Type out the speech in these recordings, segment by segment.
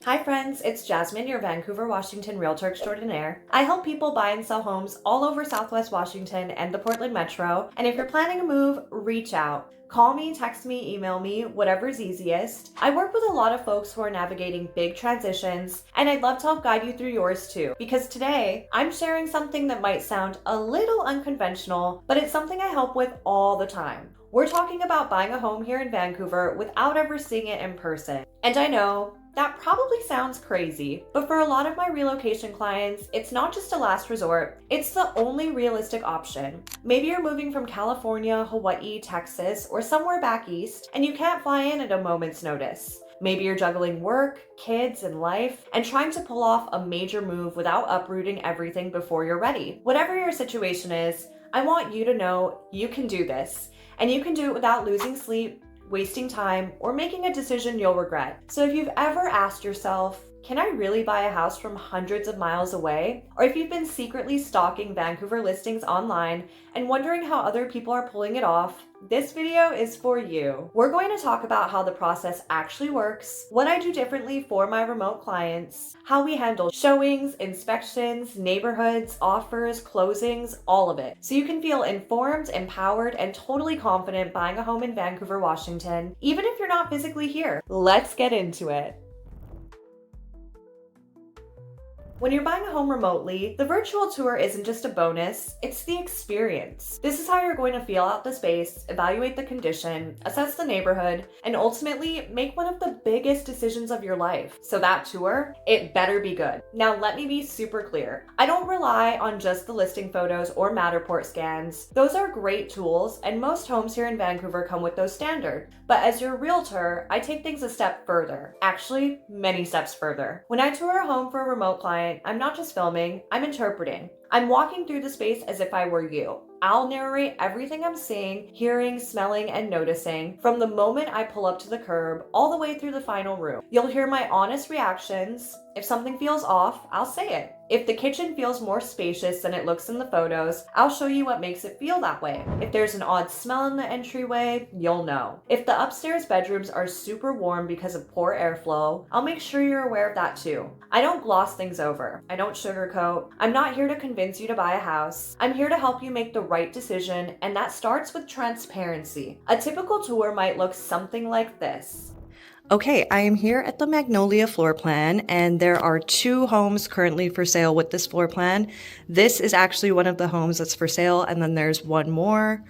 Hi friends, it's Jasmine, your Vancouver, Washington Realtor extraordinaire. I help people buy and sell homes all over Southwest Washington and the Portland Metro, and if you're planning a move, reach out. Call me, text me, email me, whatever's easiest. I work with a lot of folks who are navigating big transitions, and I'd love to help guide you through yours too, because today I'm sharing something that might sound a little unconventional, but it's something I help with all the time. We're talking about buying a home here in Vancouver without ever seeing it in person. And I know, that probably sounds crazy, but for a lot of my relocation clients, it's not just a last resort, it's the only realistic option. Maybe you're moving from California, Hawaii, Texas, or somewhere back east, and you can't fly in at a moment's notice. Maybe you're juggling work, kids, and life, and trying to pull off a major move without uprooting everything before you're ready. Whatever your situation is, I want you to know you can do this, and you can do it without losing sleep, wasting time, or making a decision you'll regret. So if you've ever asked yourself, can I really buy a house from hundreds of miles away? Or if you've been secretly stalking Vancouver listings online and wondering how other people are pulling it off, this video is for you. We're going to talk about how the process actually works, what I do differently for my remote clients, how we handle showings, inspections, neighborhoods, offers, closings, all of it. So you can feel informed, empowered, and totally confident buying a home in Vancouver, Washington, even if you're not physically here. Let's get into it. When you're buying a home remotely, the virtual tour isn't just a bonus, it's the experience. This is how you're going to feel out the space, evaluate the condition, assess the neighborhood, and ultimately make one of the biggest decisions of your life. So that tour, it better be good. Now let me be super clear. I don't rely on just the listing photos or Matterport scans. Those are great tools, and most homes here in Vancouver come with those standard. But as your realtor, I take things a step further. Actually, many steps further. When I tour a home for a remote client, I'm not just filming, I'm interpreting. I'm walking through the space as if I were you. I'll narrate everything I'm seeing, hearing, smelling, and noticing from the moment I pull up to the curb all the way through the final room. You'll hear my honest reactions. If something feels off, I'll say it. If the kitchen feels more spacious than it looks in the photos, I'll show you what makes it feel that way. If there's an odd smell in the entryway, you'll know. If the upstairs bedrooms are super warm because of poor airflow, I'll make sure you're aware of that too. I don't gloss things over. I don't sugarcoat. I'm not here to convince you to buy a house. I'm here to help you make the right decision, and that starts with transparency. A typical tour might look something like this. Okay, I am here at the Magnolia floor plan, and there are 2 homes currently for sale with this floor plan. This is actually one of the homes that's for sale, and then there's one more,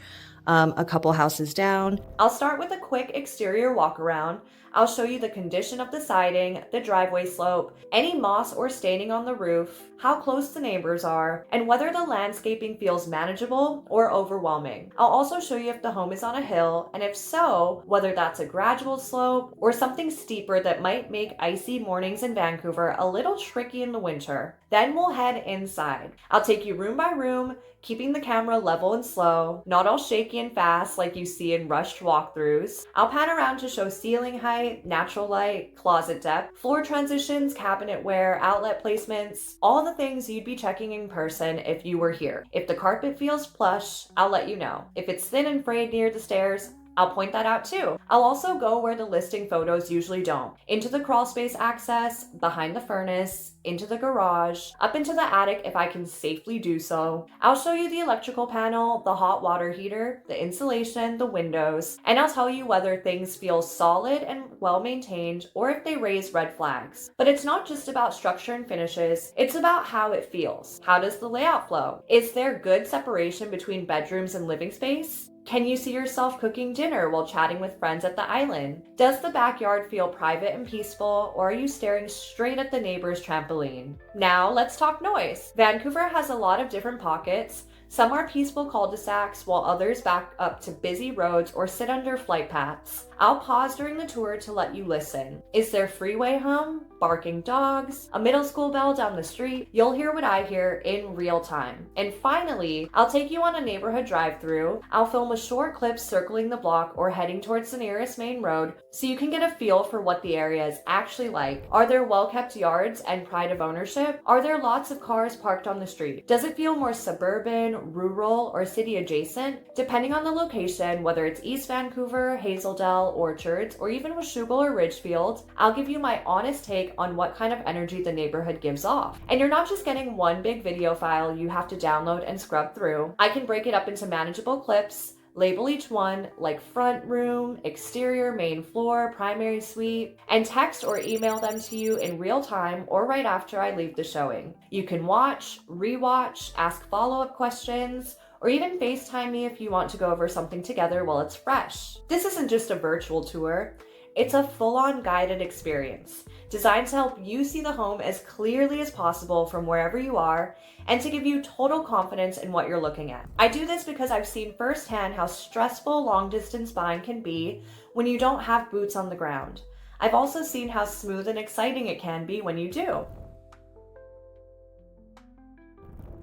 a couple houses down. I'll start with a quick exterior walk around. I'll show you the condition of the siding, the driveway slope, any moss or staining on the roof, how close the neighbors are, and whether the landscaping feels manageable or overwhelming. I'll also show you if the home is on a hill, and if so, whether that's a gradual slope or something steeper that might make icy mornings in Vancouver a little tricky in the winter. Then we'll head inside. I'll take you room by room, keeping the camera level and slow, not all shaky and fast like you see in rushed walkthroughs. I'll pan around to show ceiling height, natural light, closet depth, floor transitions, cabinet wear, outlet placements, all the things you'd be checking in person if you were here. If the carpet feels plush, I'll let you know. If it's thin and frayed near the stairs, I'll point that out too. I'll also go where the listing photos usually don't. Into the crawl space access, behind the furnace, into the garage, up into the attic if I can safely do so. I'll show you the electrical panel, the hot water heater, the insulation, the windows, and I'll tell you whether things feel solid and well maintained or if they raise red flags. But it's not just about structure and finishes, it's about how it feels. How does the layout flow? Is there good separation between bedrooms and living space? Can you see yourself cooking dinner while chatting with friends at the island? Does the backyard feel private and peaceful, or are you staring straight at the neighbor's trampoline? Now let's talk noise. Vancouver has a lot of different pockets. Some are peaceful cul-de-sacs, while others back up to busy roads or sit under flight paths. I'll pause during the tour to let you listen. Is there freeway hum, barking dogs, a middle school bell down the street? You'll hear what I hear in real time. And finally, I'll take you on a neighborhood drive-through. I'll film a short clip circling the block or heading towards the nearest main road so you can get a feel for what the area is actually like. Are there well-kept yards and pride of ownership? Are there lots of cars parked on the street? Does it feel more suburban urban, rural, or city adjacent. Depending on the location, whether it's East Vancouver, Hazeldale, Orchards, or even Washougal or Ridgefield, I'll give you my honest take on what kind of energy the neighborhood gives off. And you're not just getting one big video file you have to download and scrub through. I can break it up into manageable clips, label each one like front room, exterior, main floor, primary suite, and text or email them to you in real time or right after I leave the showing. You can watch, rewatch, ask follow-up questions, or even FaceTime me if you want to go over something together while it's fresh. This isn't just a virtual tour. It's a full-on guided experience designed to help you see the home as clearly as possible from wherever you are and to give you total confidence in what you're looking at. I do this because I've seen firsthand how stressful long-distance buying can be when you don't have boots on the ground. I've also seen how smooth and exciting it can be when you do.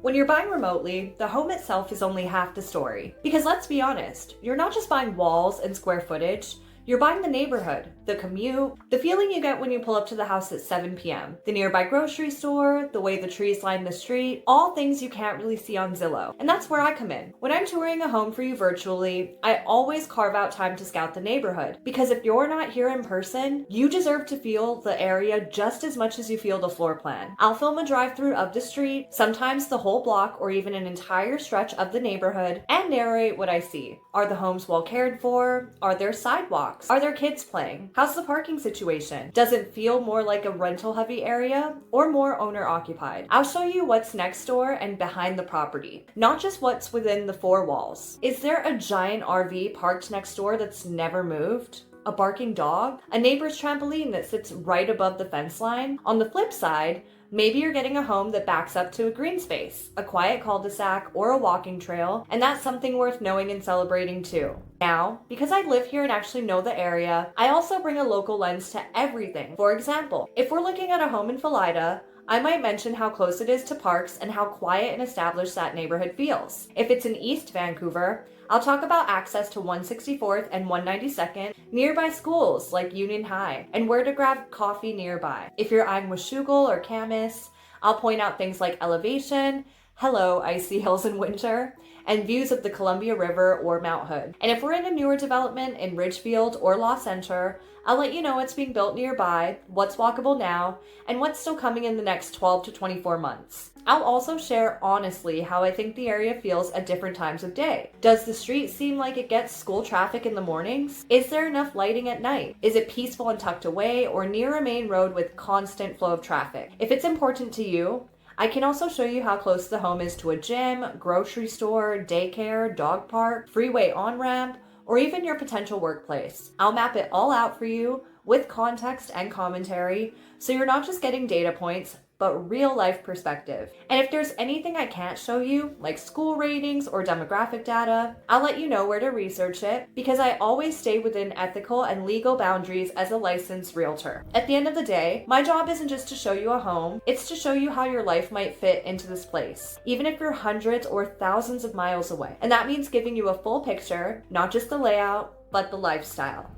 When you're buying remotely, the home itself is only half the story. Because let's be honest, you're not just buying walls and square footage, you're buying the neighborhood, the commute, the feeling you get when you pull up to the house at 7 p.m., the nearby grocery store, the way the trees line the street, all things you can't really see on Zillow. And that's where I come in. When I'm touring a home for you virtually, I always carve out time to scout the neighborhood. Because if you're not here in person, you deserve to feel the area just as much as you feel the floor plan. I'll film a drive-through of the street, sometimes the whole block or even an entire stretch of the neighborhood, and narrate what I see. Are the homes well cared for? Are there sidewalks? Are there kids playing? How's the parking situation? Does it feel more like a rental heavy area or more owner occupied? I'll show you what's next door and behind the property, not just what's within the four walls. Is there a giant RV parked next door that's never moved? A barking dog? A neighbor's trampoline that sits right above the fence line? On the flip side, maybe you're getting a home that backs up to a green space, a quiet cul-de-sac, or a walking trail, and that's something worth knowing and celebrating too. Now, because I live here and actually know the area, I also bring a local lens to everything. For example, if we're looking at a home in Philida, I might mention how close it is to parks and how quiet and established that neighborhood feels. If it's in East Vancouver, I'll talk about access to 164th and 192nd, nearby schools like Union High, and where to grab coffee nearby. If you're eyeing Washougal or Camas, I'll point out things like elevation, hello, icy hills in winter, and views of the Columbia River or Mount Hood. And if we're in a newer development in Ridgefield or La Center, I'll let you know what's being built nearby, what's walkable now, and what's still coming in the next 12 to 24 months. I'll also share honestly how I think the area feels at different times of day. Does the street seem like it gets school traffic in the mornings? Is there enough lighting at night? Is it peaceful and tucked away or near a main road with constant flow of traffic? If it's important to you, I can also show you how close the home is to a gym, grocery store, daycare, dog park, freeway on-ramp, or even your potential workplace. I'll map it all out for you with context and commentary, so you're not just getting data points, but real life perspective. And if there's anything I can't show you, like school ratings or demographic data, I'll let you know where to research it because I always stay within ethical and legal boundaries as a licensed realtor. At the end of the day, my job isn't just to show you a home, it's to show you how your life might fit into this place, even if you're hundreds or thousands of miles away. And that means giving you a full picture, not just the layout, but the lifestyle.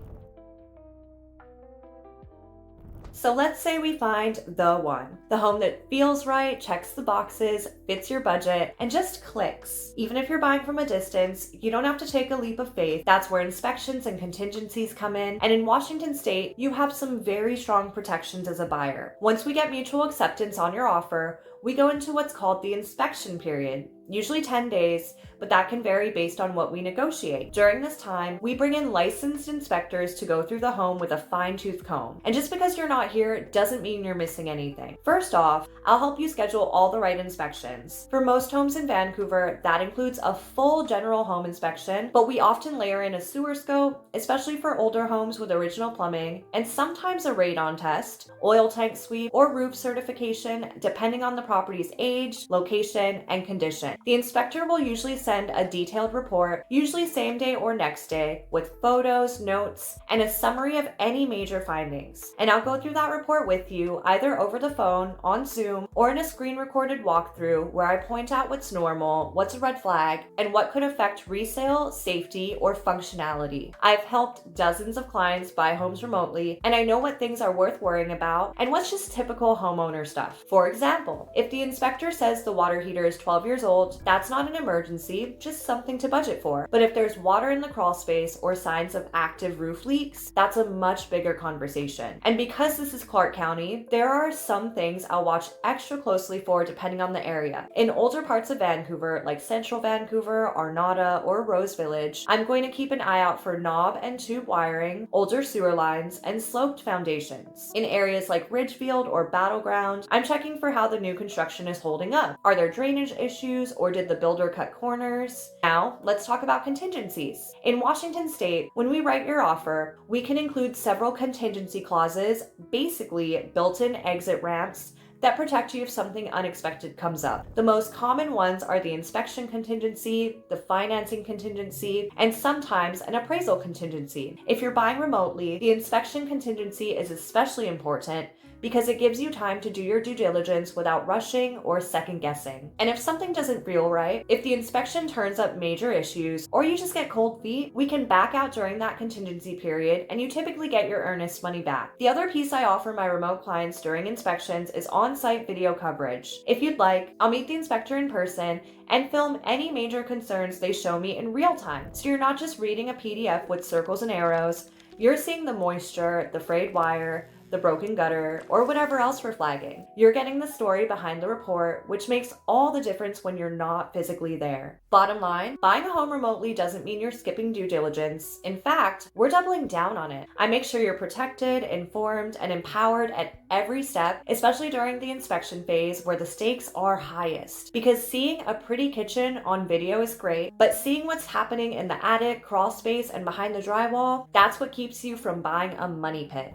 So let's say we find the one, the home that feels right, checks the boxes, fits your budget, and just clicks. Even if you're buying from a distance, you don't have to take a leap of faith. That's where inspections and contingencies come in. And in Washington State, you have some very strong protections as a buyer. Once we get mutual acceptance on your offer, we go into what's called the inspection period, usually 10 days, but that can vary based on what we negotiate. During this time, we bring in licensed inspectors to go through the home with a fine-tooth comb. And just because you're not here doesn't mean you're missing anything. First off, I'll help you schedule all the right inspections. For most homes in Vancouver, that includes a full general home inspection, but we often layer in a sewer scope, especially for older homes with original plumbing, and sometimes a radon test, oil tank sweep, or roof certification, depending on the property's age, location, and condition. The inspector will usually send a detailed report, usually same day or next day, with photos, notes, and a summary of any major findings. And I'll go through that report with you either over the phone, on Zoom, or in a screen recorded walkthrough where I point out what's normal, what's a red flag, and what could affect resale, safety, or functionality. I've helped dozens of clients buy homes remotely, and I know what things are worth worrying about and what's just typical homeowner stuff. For example, if the inspector says the water heater is 12 years old mold, that's not an emergency, just something to budget for. But if there's water in the crawl space or signs of active roof leaks, that's a much bigger conversation. And because this is Clark County, there are some things I'll watch extra closely for depending on the area. In older parts of Vancouver, like Central Vancouver, Arnada, or Rose Village, I'm going to keep an eye out for knob and tube wiring, older sewer lines, and sloped foundations. In areas like Ridgefield or Battleground, I'm checking for how the new construction is holding up. Are there drainage issues, or did the builder cut corners? Now, let's talk about contingencies. In Washington State, when we write your offer, we can include several contingency clauses, basically built-in exit ramps, that protect you if something unexpected comes up. The most common ones are the inspection contingency, the financing contingency, and sometimes an appraisal contingency. If you're buying remotely, the inspection contingency is especially important because it gives you time to do your due diligence without rushing or second guessing. And if something doesn't feel right, if the inspection turns up major issues, or you just get cold feet, we can back out during that contingency period and you typically get your earnest money back. The other piece I offer my remote clients during inspections is on-site video coverage. If you'd like, I'll meet the inspector in person and film any major concerns they show me in real time. So you're not just reading a PDF with circles and arrows, you're seeing the moisture, the frayed wire, the broken gutter, or whatever else we're flagging. You're getting the story behind the report, which makes all the difference when you're not physically there. Bottom line, buying a home remotely doesn't mean you're skipping due diligence. In fact, we're doubling down on it. I make sure you're protected, informed, and empowered at every step, especially during the inspection phase where the stakes are highest. Because seeing a pretty kitchen on video is great, but seeing what's happening in the attic, crawl space, and behind the drywall, that's what keeps you from buying a money pit.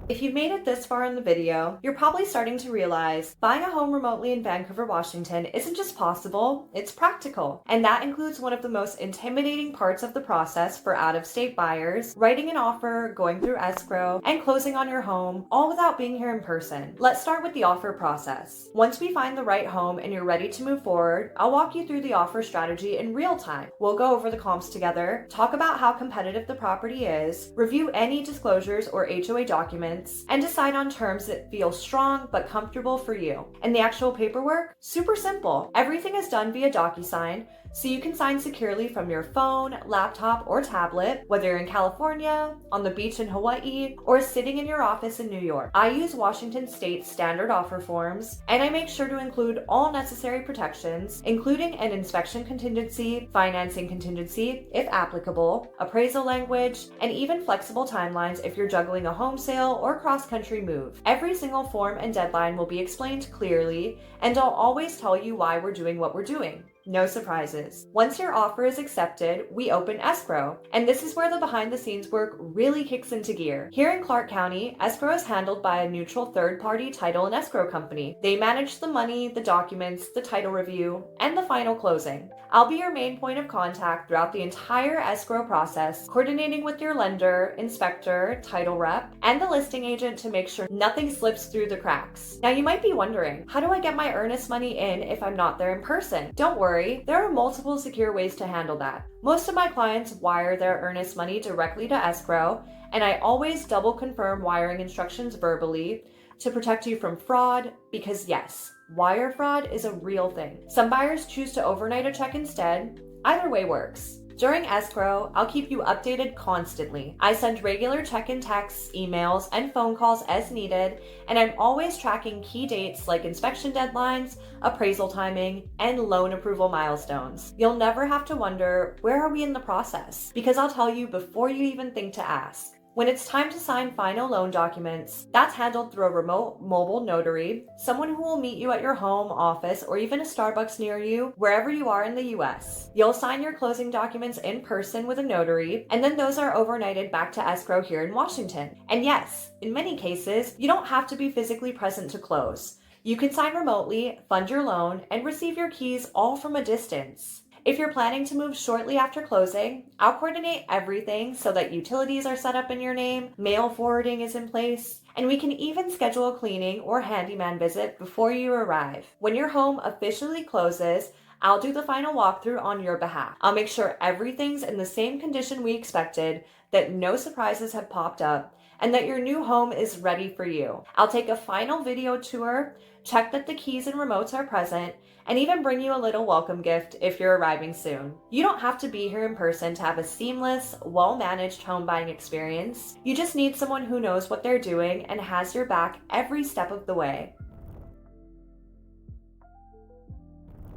If you've made it this far in the video, you're probably starting to realize buying a home remotely in Vancouver, Washington isn't just possible, it's practical. And that includes one of the most intimidating parts of the process for out-of-state buyers, writing an offer, going through escrow, and closing on your home, all without being here in person. Let's start with the offer process. Once we find the right home and you're ready to move forward, I'll walk you through the offer strategy in real time. We'll go over the comps together, talk about how competitive the property is, review any disclosures or HOA documents, and decide on terms that feel strong but comfortable for you. And the actual paperwork? Super simple. Everything is done via DocuSign, so you can sign securely from your phone, laptop, or tablet, whether you're in California, on the beach in Hawaii, or sitting in your office in New York. I use Washington State's standard offer forms, and I make sure to include all necessary protections, including an inspection contingency, financing contingency, if applicable, appraisal language, and even flexible timelines if you're juggling a home sale or cross-country move. Every single form and deadline will be explained clearly, and I'll always tell you why we're doing what we're doing. No surprises. Once your offer is accepted, we open escrow, and this is where the behind-the-scenes work really kicks into gear. Here in Clark County, escrow is handled by a neutral third-party title and escrow company. They manage the money, the documents, the title review, and the final closing. I'll be your main point of contact throughout the entire escrow process, coordinating with your lender, inspector, title rep, and the listing agent to make sure nothing slips through the cracks. Now you might be wondering, how do I get my earnest money in if I'm not there in person? Don't worry, there are multiple secure ways to handle that. Most of my clients wire their earnest money directly to escrow, and I always double confirm wiring instructions verbally to protect you from fraud, because yes, wire fraud is a real thing. Some buyers choose to overnight a check instead. Either way works. During escrow, I'll keep you updated constantly. I send regular check-in texts, emails, and phone calls as needed, and I'm always tracking key dates like inspection deadlines, appraisal timing, and loan approval milestones. You'll never have to wonder, where are we in the process? Because I'll tell you before you even think to ask. When it's time to sign final loan documents, that's handled through a remote mobile notary, someone who will meet you at your home, office, or even a Starbucks near you, wherever you are in the US. You'll sign your closing documents in person with a notary, and then those are overnighted back to escrow here in Washington. And yes, in many cases, you don't have to be physically present to close. You can sign remotely, fund your loan, and receive your keys all from a distance. If you're planning to move shortly after closing, I'll coordinate everything so that utilities are set up in your name, mail forwarding is in place, and we can even schedule a cleaning or handyman visit before you arrive. When your home officially closes, I'll do the final walkthrough on your behalf. I'll make sure everything's in the same condition we expected, that no surprises have popped up, and that your new home is ready for you. I'll take a final video tour, check that the keys and remotes are present, and even bring you a little welcome gift if you're arriving soon. You don't have to be here in person to have a seamless, well-managed home buying experience. You just need someone who knows what they're doing and has your back every step of the way.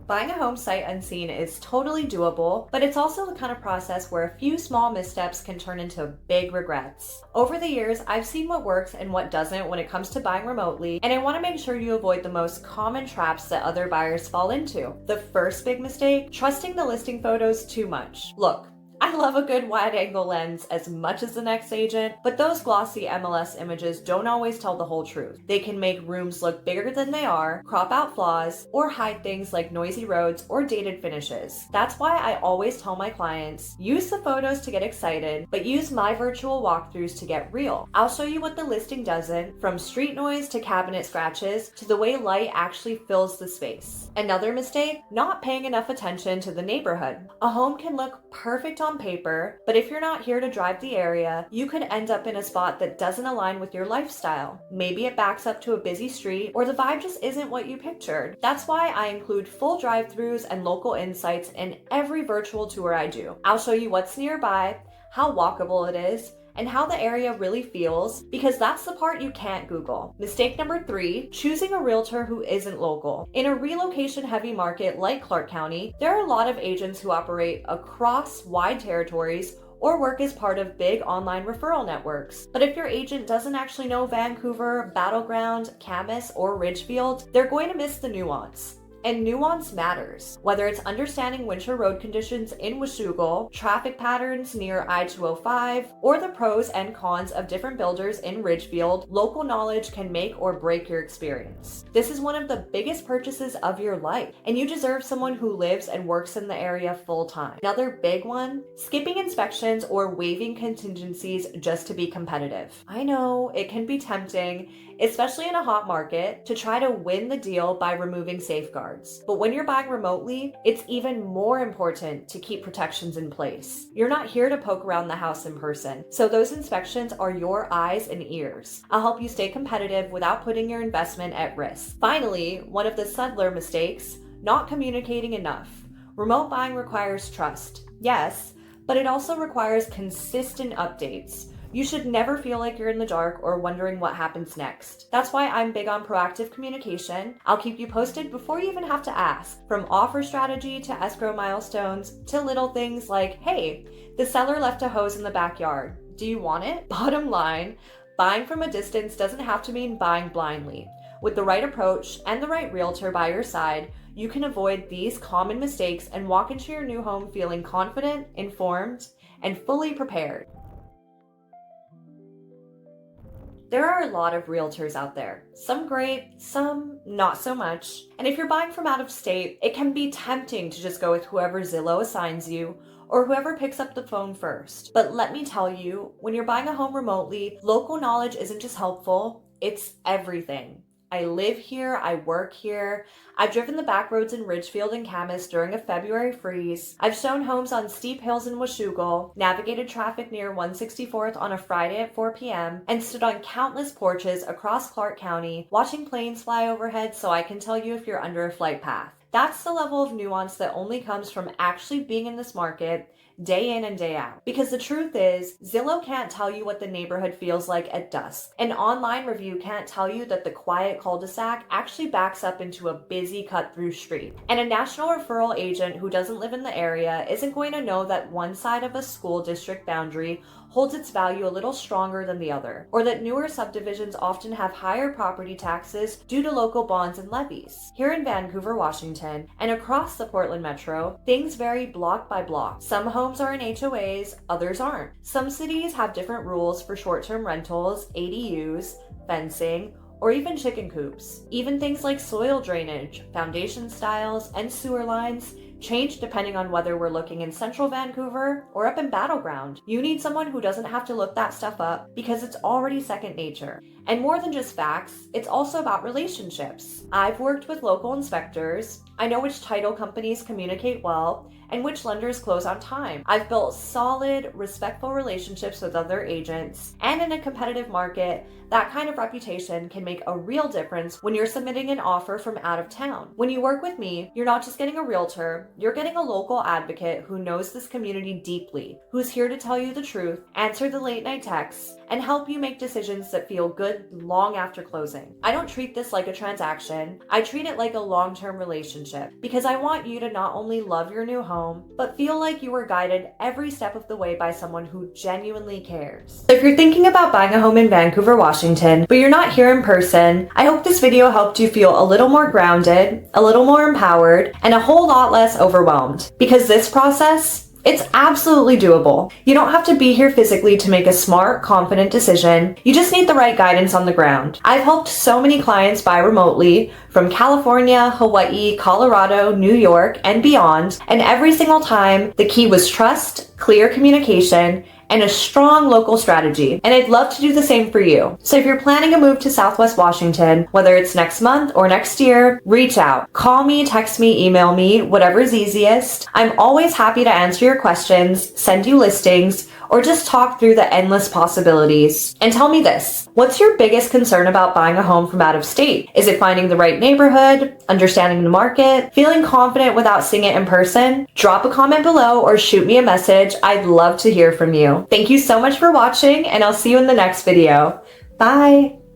Buying a home sight unseen is totally doable, but it's also the kind of process where a few small missteps can turn into big regrets. Over the years, I've seen what works and what doesn't when it comes to buying remotely, and I want to make sure you avoid the most common traps that other buyers fall into. The first big mistake, trusting the listing photos too much. Look, I love a good wide-angle lens as much as the next agent, but those glossy MLS images don't always tell the whole truth. They can make rooms look bigger than they are, crop out flaws, or hide things like noisy roads or dated finishes. That's why I always tell my clients, use the photos to get excited, but use my virtual walkthroughs to get real. I'll show you what the listing doesn't, from street noise to cabinet scratches to the way light actually fills the space. Another mistake, not paying enough attention to the neighborhood. A home can look perfect on paper, but if you're not here to drive the area, you could end up in a spot that doesn't align with your lifestyle. Maybe it backs up to a busy street, or the vibe just isn't what you pictured. That's why I include full drive-throughs and local insights in every virtual tour I do. I'll show you what's nearby, how walkable it is, and how the area really feels, because that's the part you can't Google. Mistake number 3, choosing a realtor who isn't local. In a relocation-heavy market like Clark County, there are a lot of agents who operate across wide territories or work as part of big online referral networks. But if your agent doesn't actually know Vancouver, Battleground, Camas, or Ridgefield, they're going to miss the nuance. And nuance matters. Whether it's understanding winter road conditions in Washougal, traffic patterns near I-205, or the pros and cons of different builders in Ridgefield, local knowledge can make or break your experience. This is one of the biggest purchases of your life, and you deserve someone who lives and works in the area full time. Another big one, skipping inspections or waiving contingencies just to be competitive. I know it can be tempting, especially in a hot market, to try to win the deal by removing safeguards. But when you're buying remotely, it's even more important to keep protections in place. You're not here to poke around the house in person, so those inspections are your eyes and ears. I'll help you stay competitive without putting your investment at risk. Finally, one of the subtler mistakes, not communicating enough. Remote buying requires trust, yes, but it also requires consistent updates. You should never feel like you're in the dark or wondering what happens next. That's why I'm big on proactive communication. I'll keep you posted before you even have to ask. From offer strategy to escrow milestones to little things like, hey, the seller left a hose in the backyard. Do you want it? Bottom line, buying from a distance doesn't have to mean buying blindly. With the right approach and the right realtor by your side, you can avoid these common mistakes and walk into your new home feeling confident, informed, and fully prepared. There are a lot of realtors out there. Some great, some not so much. And if you're buying from out of state, it can be tempting to just go with whoever Zillow assigns you or whoever picks up the phone first. But let me tell you, when you're buying a home remotely, local knowledge isn't just helpful, it's everything. I live here, I work here. I've driven the back roads in Ridgefield and Camas during a February freeze. I've shown homes on steep hills in Washougal, navigated traffic near 164th on a Friday at 4 p.m., and stood on countless porches across Clark County, watching planes fly overhead so I can tell you if you're under a flight path. That's the level of nuance that only comes from actually being in this market day in and day out. Because the truth is, Zillow can't tell you what the neighborhood feels like at dusk. An online review can't tell you that the quiet cul-de-sac actually backs up into a busy cut-through street. And a national referral agent who doesn't live in the area isn't going to know that one side of a school district boundary holds its value a little stronger than the other, or that newer subdivisions often have higher property taxes due to local bonds and levies. Here in Vancouver, Washington, and across the Portland metro, things vary block by block. Some homes are in HOAs, others aren't. Some cities have different rules for short-term rentals, ADUs, fencing, or even chicken coops. Even things like soil drainage, foundation styles, and sewer lines change depending on whether we're looking in central Vancouver or up in Battleground. You need someone who doesn't have to look that stuff up because it's already second nature. And more than just facts, it's also about relationships. I've worked with local inspectors. I know which title companies communicate well and which lenders close on time. I've built solid, respectful relationships with other agents, and in a competitive market, that kind of reputation can make a real difference when you're submitting an offer from out of town. When you work with me, you're not just getting a realtor, you're getting a local advocate who knows this community deeply, who's here to tell you the truth, answer the late night texts, and help you make decisions that feel good long after closing. I don't treat this like a transaction, I treat it like a long-term relationship, because I want you to not only love your new home, but feel like you were guided every step of the way by someone who genuinely cares. So if you're thinking about buying a home in Vancouver, Washington, but you're not here in person, I hope this video helped you feel a little more grounded, a little more empowered, and a whole lot less overwhelmed. Because this process, it's absolutely doable. You don't have to be here physically to make a smart, confident decision. You just need the right guidance on the ground. I've helped so many clients buy remotely from California, Hawaii, Colorado, New York, and beyond. And every single time, the key was trust, clear communication, and a strong local strategy. And I'd love to do the same for you. So if you're planning a move to Southwest Washington, whether it's next month or next year, reach out. Call me, text me, email me, whatever's easiest. I'm always happy to answer your questions, send you listings, or just talk through the endless possibilities. And tell me this, what's your biggest concern about buying a home from out of state? Is it finding the right neighborhood, understanding the market, feeling confident without seeing it in person? Drop a comment below or shoot me a message. I'd love to hear from you. Thank you so much for watching, and I'll see you in the next video. Bye!